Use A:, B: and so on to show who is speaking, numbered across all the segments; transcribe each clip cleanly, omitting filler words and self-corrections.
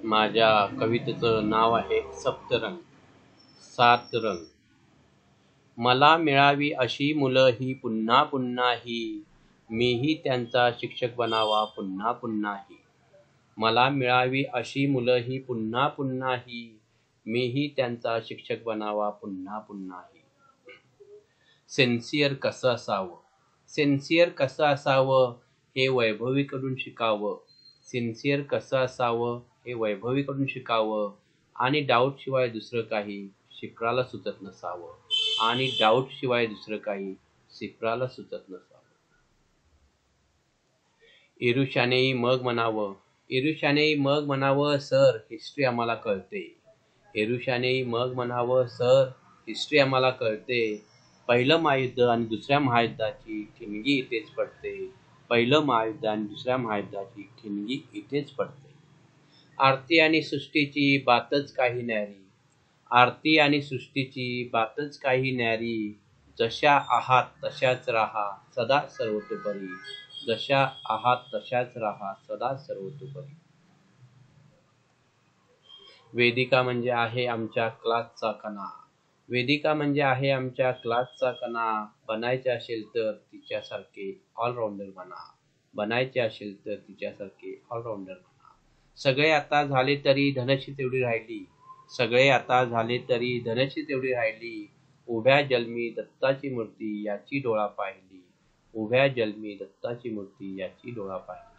A: माझ्या कवितेचं नाव आहे सप्तरंग. सात रंग. मला मिळावी अशी मुलं ही पुन्हा पुन्हा ही, मीही त्यांचा शिक्षक बनावा पुन्हा पुन्हा ही. मला मिळावी अशी मुलं ही पुन्हा पुन्हा ही, मीही त्यांचा शिक्षक बनावा पुन्हा पुन्हा ही. सिन्सिअर कसं असावं, सिन्सिअर कसं असावं हे वैभवीकडून शिकावं. सिन्सिअर कसं असावं हे वैभवीकडून शिकावं. आणि डाऊट शिवाय दुसरं काही शिकराला सुचत नसावं. आणि डाऊट शिवाय दुसरं काही शिकराला सुचत नसावं. इरुष्यानेही मग म्हणावं, इरुष्यानेही मग म्हणावं, सर हिस्ट्री आम्हाला कळते. इरुष्यानेही मग म्हणावं, सर हिस्ट्री आम्हाला कळते. पहिलं महायुद्ध आणि दुसऱ्या महायुद्धाची ठिणगी इथेच पडते. पहिलं महायुद्ध आणि दुसऱ्या महायुद्धाची ठिणगी इथेच पडते. आरती आणि सृष्टीची बातच काही न्यारी, आरती आणि सृष्टीची बातच काही न्यारी. जशा आहात तशाच राहा सदा सर्वतोपरी, जशा आहात तशाच राहा सदा सर्वतोपरी. वेदिका म्हणजे आहे आमच्या क्लासचा कणा, वेदिका म्हणजे आहे आमच्या क्लासचा कणा. बनायचे असेल तर तिच्यासारखे ऑलराऊंडर बना, बनायचे असेल तर तिच्यासारखे ऑलराऊंडर बना. सगळे आता झाले तरी धनशी तेवढी राहिली, सगळे आता झाले तरी धनशी तेवढी राहिली. उभ्या जन्मी दत्ताची मूर्ती याची डोळा पाहिली, उभ्या जन्मी दत्ताची मूर्ती याची डोळा पाहिली.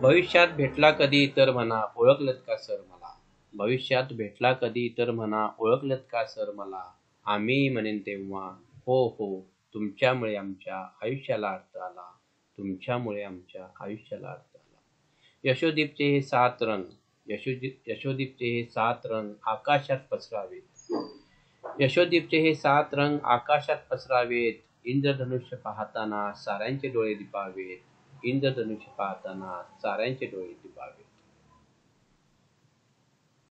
A: भविष्यात भेटला कधी तर म्हणा ओळखलत का सर मला, भविष्यात भेटला कधी तर म्हणा ओळखलत का सर मला. आम्ही म्हणेन तेव्हा हो हो, तुमच्यामुळे आमच्या आयुष्याला अर्थ आला, तुमच्यामुळे आमच्या आयुष्याला अर्थ आला. यशोदीपचे हे सात रंग, यशोदीपचे हे सात रंग आकाशात पसरावेत, यशोदीपचे हे सात रंग आकाशात पसरावेत. इंद्रधनुष्य पाहताना साऱ्यांचे डोळे दिपावेत, इंद्रधनुष्य पाहताना साऱ्यांचे डोळे दिपावेत.